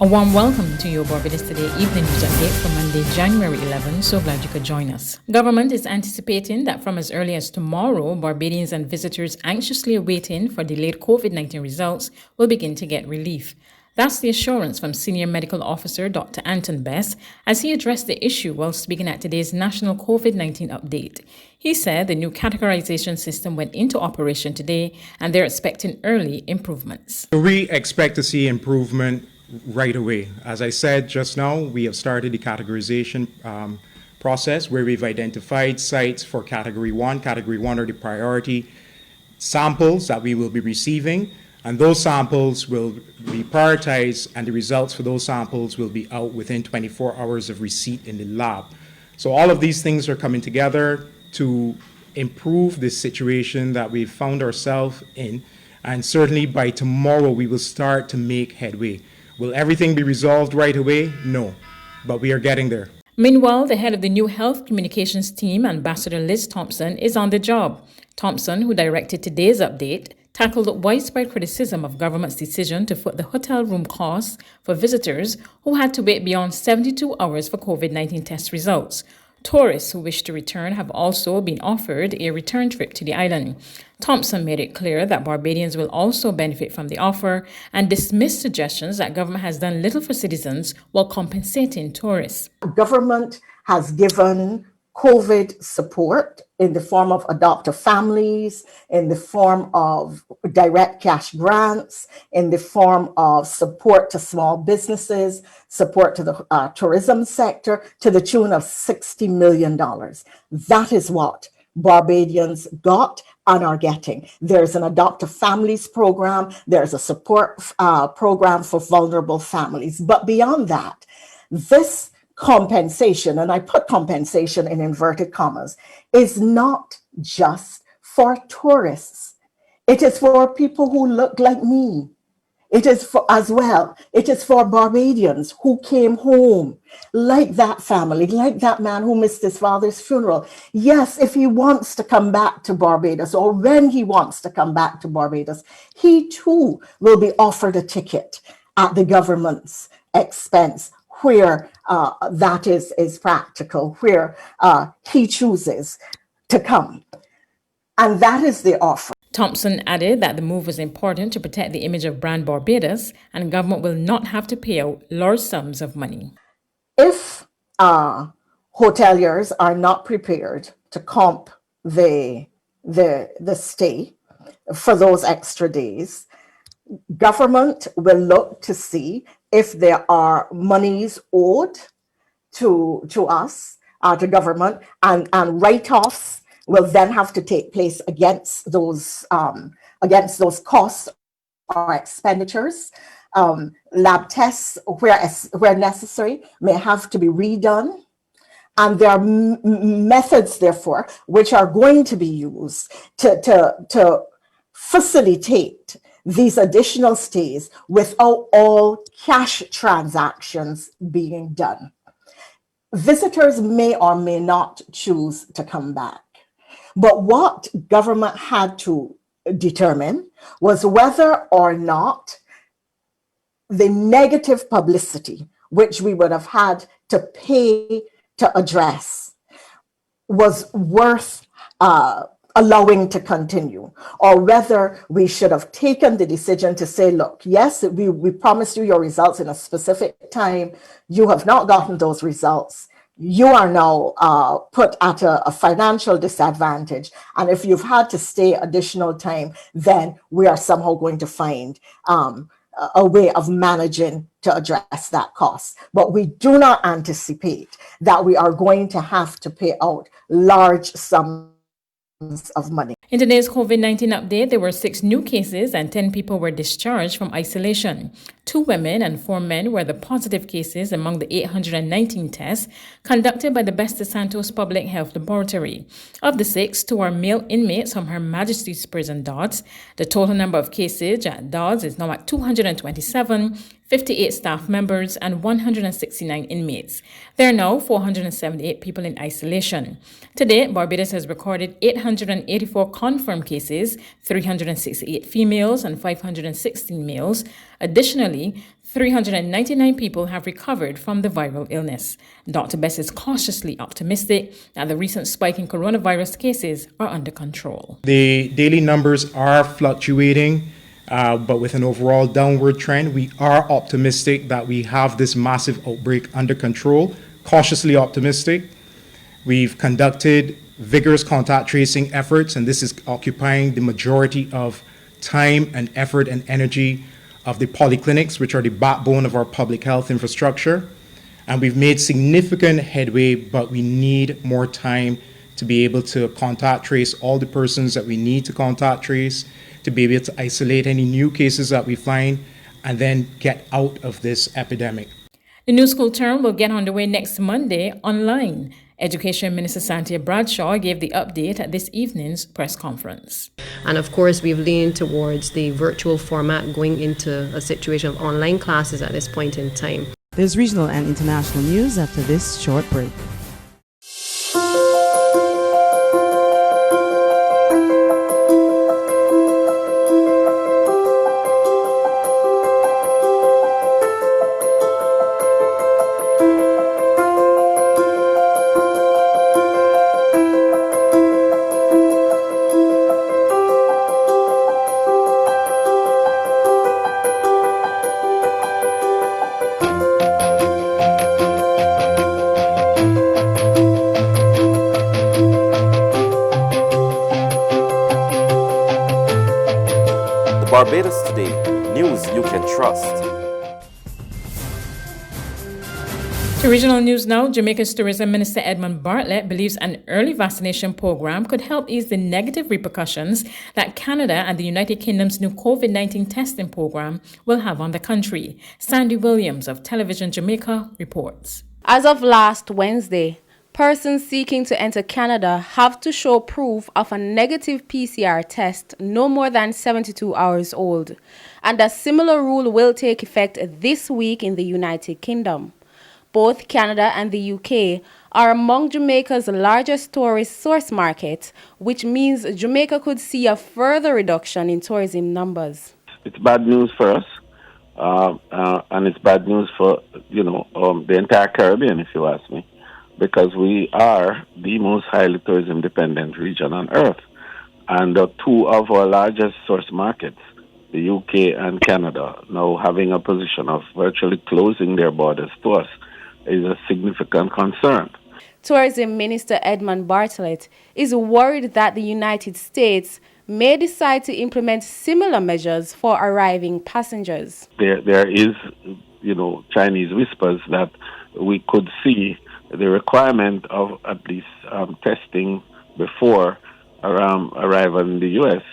A warm welcome to your Barbados Today Evening News Update for Monday, January 11. So glad you could join us. Government is anticipating that from as early as tomorrow, Barbadians and visitors anxiously awaiting for delayed COVID-19 results will begin to get relief. That's the assurance from Senior Medical Officer Dr. Anton Best as he addressed the issue while speaking at today's National COVID-19 update. He said the new categorization system went into operation today and they're expecting early improvements. We expect to see improvement right away. As I said just now, we have started the categorization process where we've identified sites for Category 1. Category 1 are the priority samples that we will be receiving, and those samples will be prioritized, and the results for those samples will be out within 24 hours of receipt in the lab. So all of these things are coming together to improve this situation that we've found ourselves in, and certainly by tomorrow we will start to make headway. Will everything be resolved right away? No, but we are getting there. Meanwhile, the head of the new health communications team, Ambassador Liz Thompson, is on the job. Thompson, who directed today's update, tackled widespread criticism of government's decision to foot the hotel room costs for visitors who had to wait beyond 72 hours for COVID-19 test results. Tourists who wish to return have also been offered a return trip to the island. Thompson made it clear that Barbadians will also benefit from the offer and dismissed suggestions that government has done little for citizens while compensating tourists. Government has given COVID support in the form of adoptive families, in the form of direct cash grants, in the form of support to small businesses, support to the tourism sector, to the tune of $60 million. That is what Barbadians got and are getting. There's an adoptive families program, there's a support program for vulnerable families. But beyond that, this compensation, and I put compensation in inverted commas, is not just for tourists. It is for people who look like me. It is for, as well, it is for Barbadians who came home, like that family, like that man who missed his father's funeral. Yes, if he wants to come back to Barbados, or when he wants to come back to Barbados, he too will be offered a ticket at the government's expense, where that is practical, where he chooses to come. And that is the offer. Thompson added that the move was important to protect the image of brand Barbados, and government will not have to pay out large sums of money. If hoteliers are not prepared to comp the stay for those extra days, government will look to see if there are monies owed to us, to government, and write-offs will then have to take place against those costs or expenditures. Lab tests, where necessary, may have to be redone. And there are methods, therefore, which are going to be used to facilitate these additional stays without all cash transactions being done. Visitors may or may not choose to come back. But what government had to determine was whether or not the negative publicity, which we would have had to pay to address, was worth allowing to continue, or whether we should have taken the decision to say, look, yes, we promised you your results in a specific time. You have not gotten those results. You are now put at a financial disadvantage. And if you've had to stay additional time, then we are somehow going to find a way of managing to address that cost. But we do not anticipate that we are going to have to pay out large sums of money. In today's COVID-19 update, there were 6 new cases and 10 people were discharged from isolation. 2 women and 4 men were the positive cases among the 819 tests conducted by the Best de Santos Public Health Laboratory. Of the 6, 2 are male inmates from Her Majesty's Prison Dodds. The total number of cases at Dodds is now at 227, 58 staff members, and 169 inmates. There are now 478 people in isolation. Today, Barbados has recorded 884 confirmed cases, 368 females and 516 males. Additionally, 399 people have recovered from the viral illness. Dr. Bess is cautiously optimistic that the recent spike in coronavirus cases are under control. The daily numbers are fluctuating, but with an overall downward trend, we are optimistic that we have this massive outbreak under control, cautiously optimistic. We've conducted vigorous contact tracing efforts, and this is occupying the majority of time and effort and energy of the polyclinics, which are the backbone of our public health infrastructure. And we've made significant headway, but we need more time to be able to contact trace all the persons that we need to contact trace, to be able to isolate any new cases that we find, and then get out of this epidemic. The new school term will get underway next Monday online. Education Minister Santia Bradshaw gave the update at this evening's press conference. And of course, we've leaned towards the virtual format going into a situation of online classes at this point in time. There's regional and international news after this short break. Barbados Today, news you can trust. To regional news now, Jamaica's Tourism Minister Edmund Bartlett believes an early vaccination program could help ease the negative repercussions that Canada and the United Kingdom's new COVID-19 testing program will have on the country. Sandy Williams of Television Jamaica reports. As of last Wednesday, persons seeking to enter Canada have to show proof of a negative PCR test no more than 72 hours old, and a similar rule will take effect this week in the United Kingdom. Both Canada and the UK are among Jamaica's largest tourist source markets, which means Jamaica could see a further reduction in tourism numbers. It's bad news for us, and it's bad news for, the entire Caribbean, if you ask me, because we are the most highly tourism-dependent region on Earth. And two of our largest source markets, the UK and Canada, now having a position of virtually closing their borders to us, is a significant concern. Tourism Minister Edmund Bartlett is worried that the United States may decide to implement similar measures for arriving passengers. There is, Chinese whispers that we could see the requirement of at least testing before arrival in the U.S.,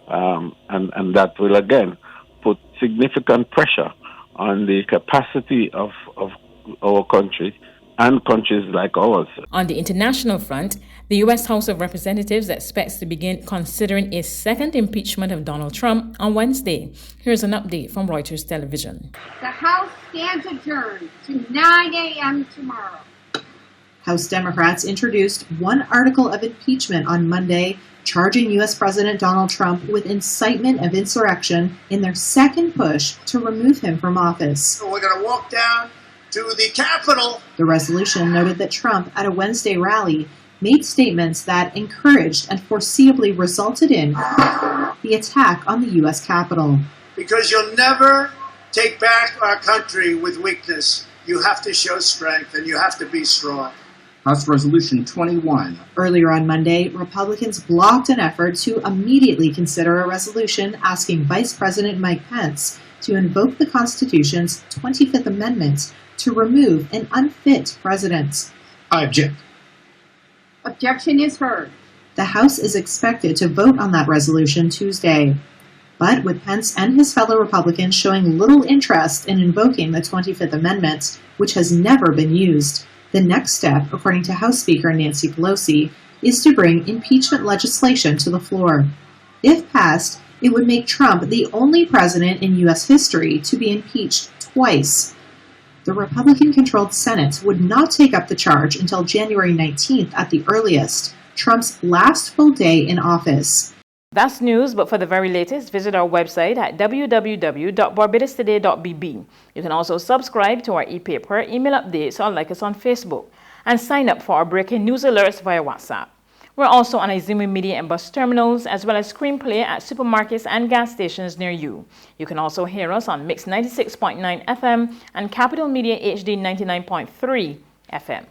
and that will again put significant pressure on the capacity of our country and countries like ours. On the international front, the U.S. House of Representatives expects to begin considering a second impeachment of Donald Trump on Wednesday. Here's an update from Reuters Television. The House stands adjourned to 9 a.m. tomorrow. House Democrats introduced one article of impeachment on Monday, charging U.S. President Donald Trump with incitement of insurrection in their second push to remove him from office. So we're going to walk down to the Capitol. The resolution noted that Trump, at a Wednesday rally, made statements that encouraged and foreseeably resulted in the attack on the U.S. Capitol. Because you'll never take back our country with weakness. You have to show strength and you have to be strong. House Resolution 21. Earlier on Monday, Republicans blocked an effort to immediately consider a resolution asking Vice President Mike Pence to invoke the Constitution's 25th Amendment to remove an unfit president. I object. Objection is heard. The House is expected to vote on that resolution Tuesday. But with Pence and his fellow Republicans showing little interest in invoking the 25th Amendment, which has never been used, the next step, according to House Speaker Nancy Pelosi, is to bring impeachment legislation to the floor. If passed, it would make Trump the only president in U.S. history to be impeached twice. The Republican-controlled Senate would not take up the charge until January 19th at the earliest, Trump's last full day in office. That's news, but for the very latest, visit our website at www.barbadostoday.bb. You can also subscribe to our e-paper, email updates, or like us on Facebook, and sign up for our breaking news alerts via WhatsApp. We're also on Izumi Media and bus terminals, as well as screenplay at supermarkets and gas stations near you. You can also hear us on Mix 96.9 FM and Capital Media HD 99.3 FM.